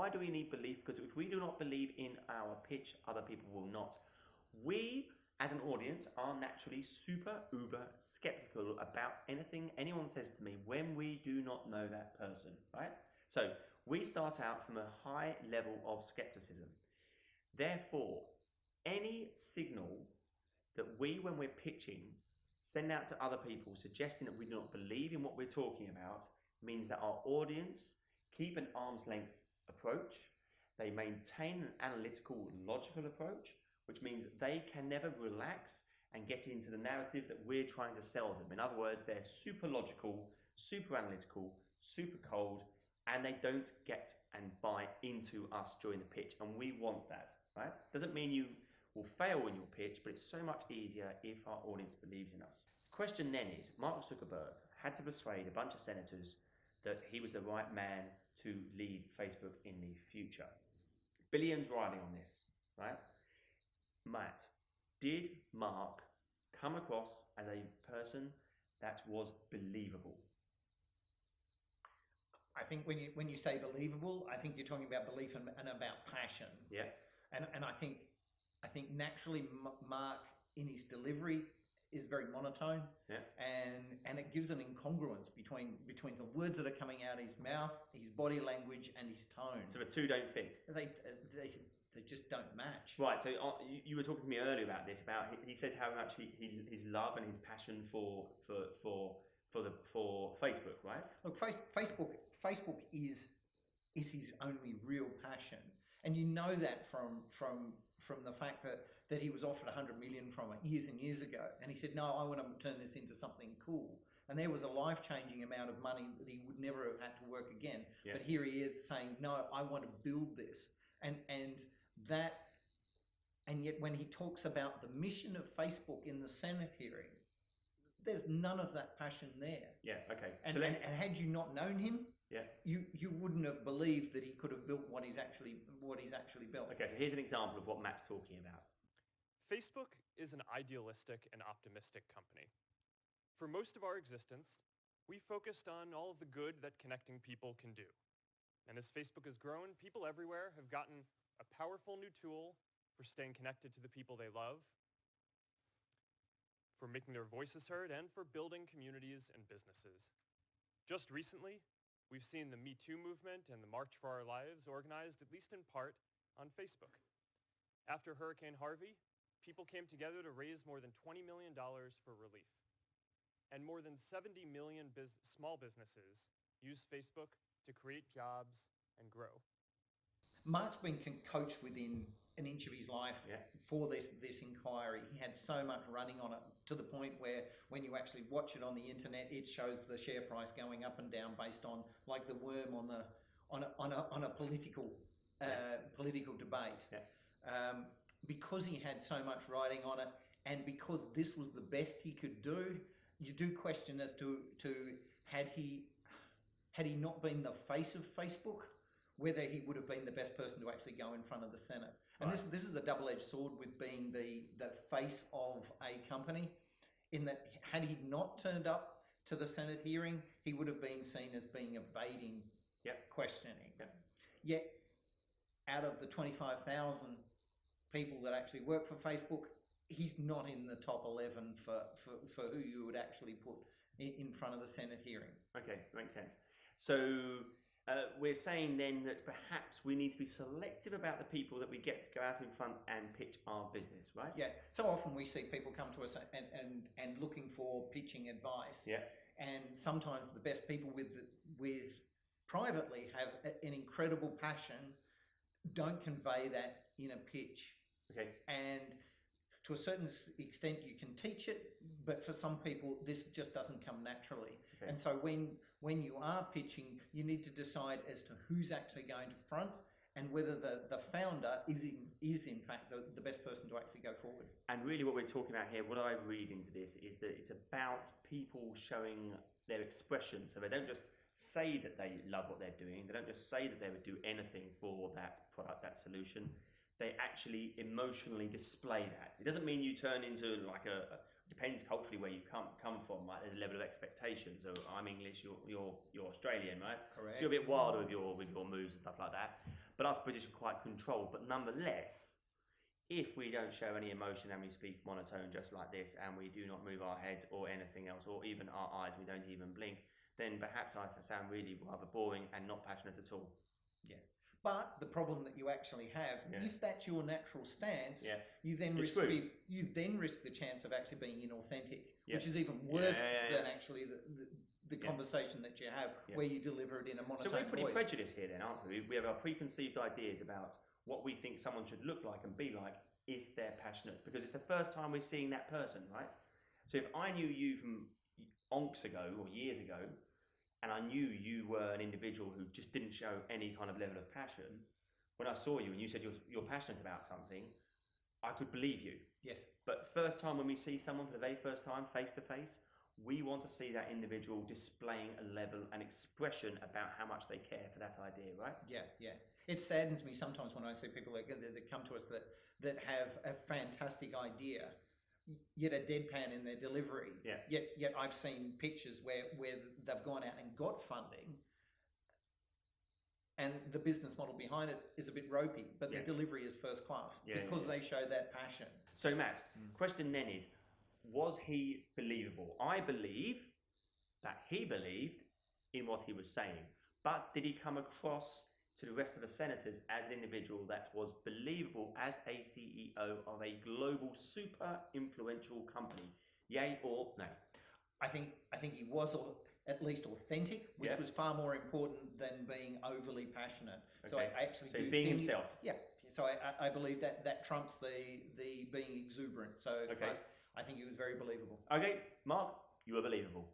Why do we need belief? Because if we do not believe in our pitch, other people will not. We, as an audience, are naturally super uber skeptical about anything anyone says to me when we do not know that person, right? So we start out from a high level of skepticism. Therefore, any signal that we, when we're pitching, send out to other people suggesting that we do not believe in what we're talking about means that our audience keep an arm's length approach. They maintain an analytical, logical approach, which means they can never relax and get into the narrative that we're trying to sell them. In other words, they're super logical, super analytical, super cold, and they don't get and buy into us during the pitch. And we want that, right? Doesn't mean you will fail in your pitch, but it's so much easier if our audience believes in us. Question then is, Mark Zuckerberg had to persuade a bunch of senators that he was the right man to lead Facebook in the future. Billions riding on this, right? Matt, did Mark come across as a person that was believable? I think when you say believable, I think you're talking about belief and about passion. Yeah. And I think naturally Mark in his delivery is very monotone. Yeah. And it gives an incongruence between the words that are coming out of his mouth, his body language, and his tone. So the two don't fit. They just don't match. Right. So you were talking to me earlier about this. About he says how much his love and his passion for Facebook, right? Look, Facebook is his only real passion, and you know that from the fact that he was offered 100 million from it years and years ago, and he said, no, I want to turn this into something cool. And there was a life-changing amount of money that he would never have had to work again. Yeah. But here he is saying, no, I want to build this. And yet when he talks about the mission of Facebook in the Senate hearing, there's none of that passion there. Yeah, okay. And had you not known him, yeah, you wouldn't have believed that he could have built what he's actually built. Okay, so here's an example of what Matt's talking about. Facebook is an idealistic and optimistic company. For most of our existence, we focused on all of the good that connecting people can do. And as Facebook has grown, people everywhere have gotten a powerful new tool for staying connected to the people they love, for making their voices heard, and for building communities and businesses. Just recently, we've seen the Me Too movement and the March for Our Lives organized, at least in part, on Facebook. After Hurricane Harvey, people came together to raise more than $20 million for relief. And more than 70 million small businesses use Facebook to create jobs and grow. Mark's been coached within an inch of his life for this inquiry. He had so much running on it to the point where when you actually watch it on the internet, it shows the share price going up and down based on like the worm on a political debate. Yeah. Because he had so much riding on it, and because this was the best he could do, you do question as to had he not been the face of Facebook, whether he would have been the best person to actually go in front of the Senate. And right. This is a double-edged sword with being the face of a company, in that had he not turned up to the Senate hearing, he would have been seen as being evading questioning. Yep. Yet, out of the 25,000 people that actually work for Facebook, he's not in the top 11 for who you would actually put in front of the Senate hearing. Okay, makes sense. So we're saying then that perhaps we need to be selective about the people that we get to go out in front and pitch our business, right? Yeah. So often we see people come to us and looking for pitching advice. Yeah. And sometimes the best people with privately have an incredible passion, don't convey that in a pitch. Okay. And to a certain extent you can teach it, but for some people this just doesn't come naturally. Okay. And so when you are pitching, you need to decide as to who's actually going to front and whether the founder is in fact the best person to actually go forward. And really what we're talking about here, what I read into this, is that it's about people showing their expression. So they don't just say that they love what they're doing. They don't just say that they would do anything for that product, that solution. They actually emotionally display that. It doesn't mean you turn into like a depends culturally where you come from, right? There's a level of expectation. So I'm English, you're Australian, right? Correct. So you're a bit wilder with your moves and stuff like that. But us British are quite controlled. But nonetheless, if we don't show any emotion and we speak monotone just like this, and we do not move our heads or anything else, or even our eyes, we don't even blink, then perhaps I sound really rather boring and not passionate at all. Yeah. But the problem that you actually have, if that's your natural stance, you then risk the chance of actually being inauthentic, which is even worse than actually the conversation that you have where you deliver it in a monotone voice. So we're pretty prejudiced here then, aren't we? We have our preconceived ideas about what we think someone should look like and be like if they're passionate, because it's the first time we're seeing that person, right? So if I knew you from onks ago or years ago, and I knew you were an individual who just didn't show any kind of level of passion, when I saw you and you said you're passionate about something, I could believe you. Yes. But first time when we see someone for the very first time, face to face, we want to see that individual displaying a level and expression about how much they care for that idea, right? Yeah, yeah. It saddens me sometimes when I see people that come to us that have a fantastic idea, yet a deadpan in their delivery. Yeah. Yet I've seen pictures where they've gone out and got funding, and the business model behind it is a bit ropey, but the delivery is first class because they show that passion. So Matt, question then is, was he believable? I believe that he believed in what he was saying, but did he come across to the rest of the senators as an individual that was believable as a CEO of a global super influential company? Yay or no? I think he was at least authentic, which was far more important than being overly passionate. Okay. So I actually he's being himself. Yeah. So I believe that trumps the being exuberant. So I think he was very believable. Okay, Mark, you were believable.